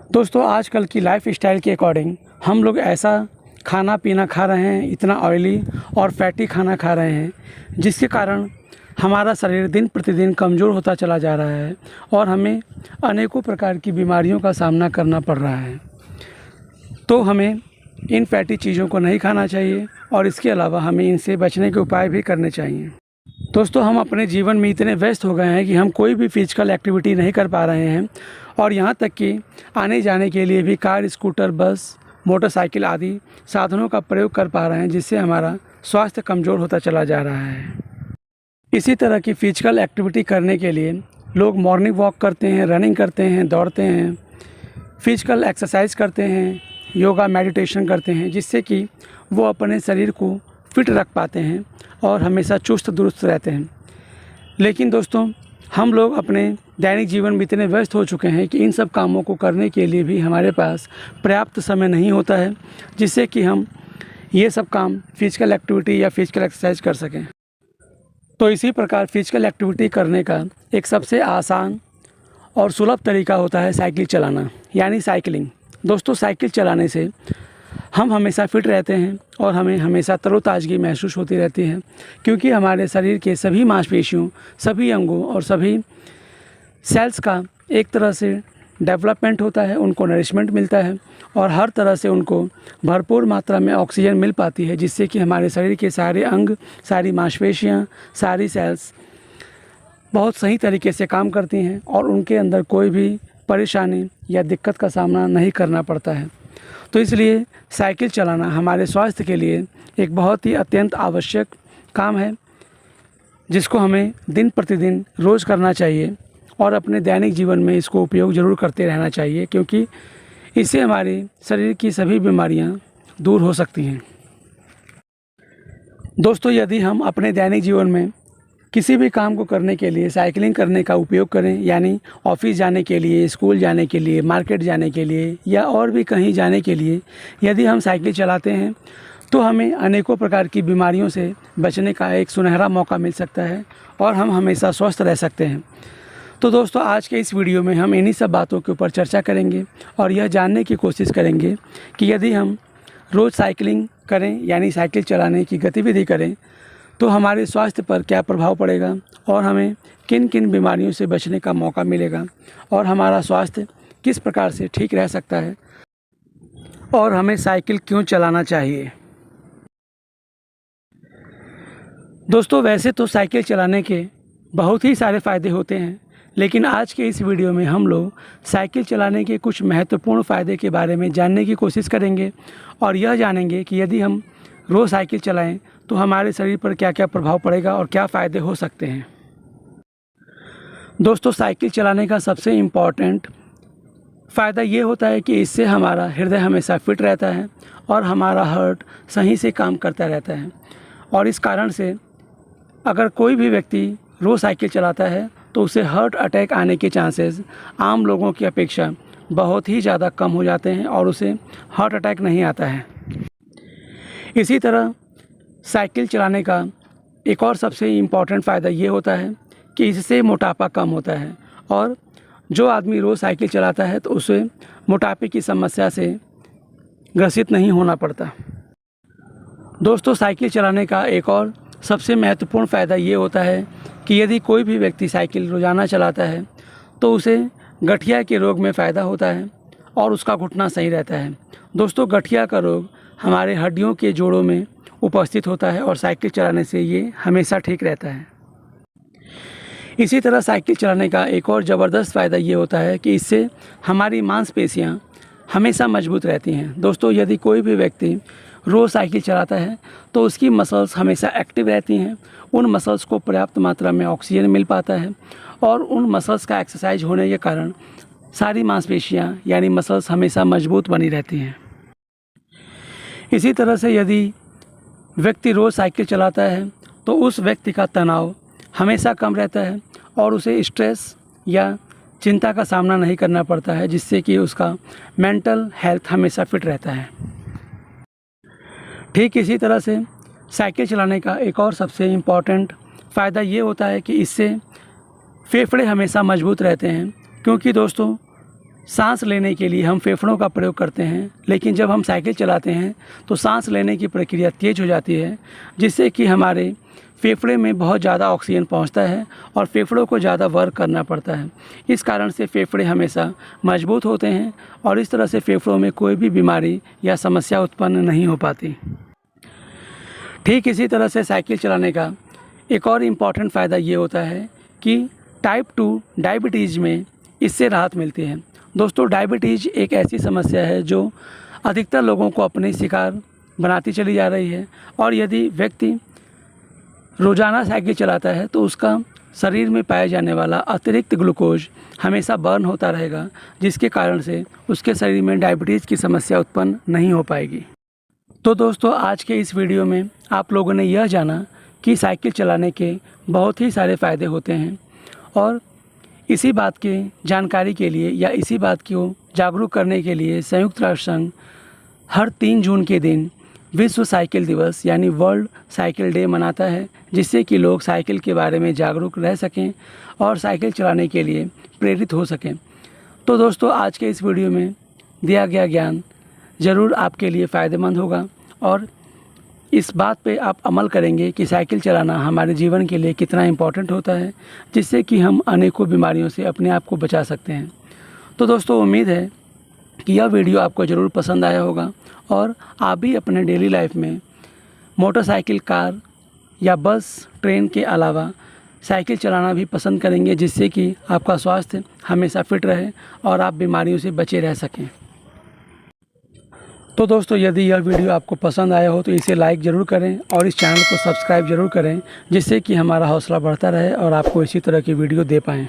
दोस्तों आजकल की लाइफ स्टाइल के अकॉर्डिंग हम लोग ऐसा खाना पीना खा रहे हैं, इतना ऑयली और फैटी खाना खा रहे हैं जिसके कारण हमारा शरीर दिन प्रतिदिन कमज़ोर होता चला जा रहा है और हमें अनेकों प्रकार की बीमारियों का सामना करना पड़ रहा है। तो हमें इन फैटी चीज़ों को नहीं खाना चाहिए और इसके अलावा हमें इनसे बचने के उपाय भी करने चाहिए। दोस्तों हम अपने जीवन में इतने व्यस्त हो गए हैं कि हम कोई भी फिजिकल एक्टिविटी नहीं कर पा रहे हैं और यहाँ तक कि आने जाने के लिए भी कार, स्कूटर, बस, मोटरसाइकिल आदि साधनों का प्रयोग कर पा रहे हैं, जिससे हमारा स्वास्थ्य कमज़ोर होता चला जा रहा है। इसी तरह की फिजिकल एक्टिविटी करने के लिए लोग मॉर्निंग वॉक करते हैं, रनिंग करते हैं, दौड़ते हैं, फिजिकल एक्सरसाइज करते हैं, योगा मेडिटेशन करते हैं, जिससे कि वो अपने शरीर को फिट रख पाते हैं और हमेशा चुस्त दुरुस्त रहते हैं। लेकिन दोस्तों हम लोग अपने दैनिक जीवन में इतने व्यस्त हो चुके हैं कि इन सब कामों को करने के लिए भी हमारे पास पर्याप्त समय नहीं होता है, जिससे कि हम ये सब काम फिजिकल एक्टिविटी या फिजिकल एक्सरसाइज कर सकें। तो इसी प्रकार फिजिकल एक्टिविटी करने का एक सबसे आसान और सुलभ तरीका होता है साइकिल चलाना, यानी साइकिलिंग। दोस्तों साइकिल चलाने से हम हमेशा फिट रहते हैं और हमें हमेशा तरोताज़गी महसूस होती रहती है, क्योंकि हमारे शरीर के सभी मांसपेशियों, सभी अंगों और सभी सेल्स का एक तरह से डेवलपमेंट होता है, उनको नरिशमेंट मिलता है और हर तरह से उनको भरपूर मात्रा में ऑक्सीजन मिल पाती है, जिससे कि हमारे शरीर के सारे अंग, सारी मांसपेशियाँ, सारी सेल्स बहुत सही तरीके से काम करती हैं और उनके अंदर कोई भी परेशानी या दिक्कत का सामना नहीं करना पड़ता है। तो इसलिए साइकिल चलाना हमारे स्वास्थ्य के लिए एक बहुत ही अत्यंत आवश्यक काम है, जिसको हमें दिन प्रतिदिन रोज़ करना चाहिए और अपने दैनिक जीवन में इसको उपयोग ज़रूर करते रहना चाहिए, क्योंकि इससे हमारे शरीर की सभी बीमारियां दूर हो सकती हैं। दोस्तों यदि हम अपने दैनिक जीवन में किसी भी काम को करने के लिए साइकिलिंग करने का उपयोग करें, यानी ऑफिस जाने के लिए, स्कूल जाने के लिए, मार्केट जाने के लिए या और भी कहीं जाने के लिए यदि हम साइकिल चलाते हैं तो हमें अनेकों प्रकार की बीमारियों से बचने का एक सुनहरा मौका मिल सकता है और हम हमेशा स्वस्थ रह सकते हैं। तो दोस्तों आज के इस वीडियो में हम इन्हीं सब बातों के ऊपर चर्चा करेंगे और यह जानने की कोशिश करेंगे कि यदि हम रोज़ साइकिलिंग करें, यानी साइकिल चलाने की गतिविधि करें, तो हमारे स्वास्थ्य पर क्या प्रभाव पड़ेगा और हमें किन किन बीमारियों से बचने का मौका मिलेगा और हमारा स्वास्थ्य किस प्रकार से ठीक रह सकता है और हमें साइकिल क्यों चलाना चाहिए। दोस्तों वैसे तो साइकिल चलाने के बहुत ही सारे फ़ायदे होते हैं, लेकिन आज के इस वीडियो में हम लोग साइकिल चलाने के कुछ महत्वपूर्ण फ़ायदे के बारे में जानने की कोशिश करेंगे और यह जानेंगे कि यदि हम रोज़ साइकिल चलाएं तो हमारे शरीर पर क्या क्या प्रभाव पड़ेगा और क्या फ़ायदे हो सकते हैं। दोस्तों साइकिल चलाने का सबसे इम्पॉर्टेंट फ़ायदा ये होता है कि इससे हमारा हृदय हमेशा फिट रहता है और हमारा हार्ट सही से काम करता रहता है और इस कारण से अगर कोई भी व्यक्ति रोज़ साइकिल चलाता है तो उसे हार्ट अटैक आने के चांसेस आम लोगों की अपेक्षा बहुत ही ज़्यादा कम हो जाते हैं और उसे हार्ट अटैक नहीं आता है। इसी तरह साइकिल चलाने का एक और सबसे इम्पॉर्टेंट फ़ायदा ये होता है कि इससे मोटापा कम होता है और जो आदमी रोज़ साइकिल चलाता है तो उसे मोटापे की समस्या से ग्रसित नहीं होना पड़ता। दोस्तों साइकिल चलाने का एक और सबसे महत्वपूर्ण फ़ायदा ये होता है कि यदि कोई भी व्यक्ति साइकिल रोज़ाना चलाता है तो उसे गठिया के रोग में फ़ायदा होता है और उसका घुटना सही रहता है। दोस्तों गठिया का रोग हमारे हड्डियों के जोड़ों में उपस्थित होता है और साइकिल चलाने से ये हमेशा ठीक रहता है। इसी तरह साइकिल चलाने का एक और ज़बरदस्त फ़ायदा ये होता है कि इससे हमारी मांसपेशियाँ हमेशा मजबूत रहती हैं। दोस्तों यदि कोई भी व्यक्ति रोज़ साइकिल चलाता है तो उसकी मसल्स हमेशा एक्टिव रहती हैं, उन मसल्स को पर्याप्त मात्रा में ऑक्सीजन मिल पाता है और उन मसल्स का एक्सरसाइज होने के कारण सारी मांसपेशियाँ यानी मसल्स हमेशा मजबूत बनी रहती हैं। इसी तरह से यदि व्यक्ति रोज़ साइकिल चलाता है तो उस व्यक्ति का तनाव हमेशा कम रहता है और उसे स्ट्रेस या चिंता का सामना नहीं करना पड़ता है, जिससे कि उसका मेंटल हेल्थ हमेशा फिट रहता है। ठीक इसी तरह से साइकिल चलाने का एक और सबसे इम्पॉर्टेंट फ़ायदा ये होता है कि इससे फेफड़े हमेशा मजबूत रहते हैं, क्योंकि दोस्तों सांस लेने के लिए हम फेफड़ों का प्रयोग करते हैं, लेकिन जब हम साइकिल चलाते हैं तो सांस लेने की प्रक्रिया तेज हो जाती है, जिससे कि हमारे फेफड़े में बहुत ज़्यादा ऑक्सीजन पहुंचता है और फेफड़ों को ज़्यादा वर्क करना पड़ता है। इस कारण से फेफड़े हमेशा मजबूत होते हैं और इस तरह से फेफड़ों में कोई भी बीमारी या समस्या उत्पन्न नहीं हो पाती। ठीक इसी तरह से साइकिल चलाने का एक और इम्पॉर्टेंट फ़ायदा ये होता है कि टाइप 2 डायबिटीज़ में इससे राहत मिलती है। दोस्तों, डायबिटीज़ एक ऐसी समस्या है जो अधिकतर लोगों को अपने शिकार बनाती चली जा रही है और यदि व्यक्ति रोज़ाना साइकिल चलाता है तो उसका शरीर में पाया जाने वाला अतिरिक्त ग्लूकोज हमेशा बर्न होता रहेगा, जिसके कारण से उसके शरीर में डायबिटीज़ की समस्या उत्पन्न नहीं हो पाएगी। तो दोस्तों, आज के इस वीडियो में आप लोगों ने यह जाना कि साइकिल चलाने के बहुत ही सारे फ़ायदे होते हैं और इसी बात के जानकारी के लिए या इसी बात को जागरूक करने के लिए संयुक्त राष्ट्र संघ हर 3 जून के दिन विश्व साइकिल दिवस यानी वर्ल्ड साइकिल डे मनाता है, जिससे कि लोग साइकिल के बारे में जागरूक रह सकें और साइकिल चलाने के लिए प्रेरित हो सकें। तो दोस्तों, आज के इस वीडियो में दिया गया ज्ञान ज़रूर आपके लिए फ़ायदेमंद होगा और इस बात पे आप अमल करेंगे कि साइकिल चलाना हमारे जीवन के लिए कितना इम्पोर्टेंट होता है, जिससे कि हम अनेकों बीमारियों से अपने आप को बचा सकते हैं। तो दोस्तों, उम्मीद है कि यह वीडियो आपको ज़रूर पसंद आया होगा और आप भी अपने डेली लाइफ में मोटरसाइकिल, कार या बस, ट्रेन के अलावा साइकिल चलाना भी पसंद करेंगे, जिससे कि आपका स्वास्थ्य हमेशा फिट रहे और आप बीमारियों से बचे रह सकें। तो दोस्तों, यदि यह वीडियो आपको पसंद आया हो तो इसे लाइक ज़रूर करें और इस चैनल को सब्सक्राइब ज़रूर करें, जिससे कि हमारा हौसला बढ़ता रहे और आपको इसी तरह की वीडियो दे पाएँ।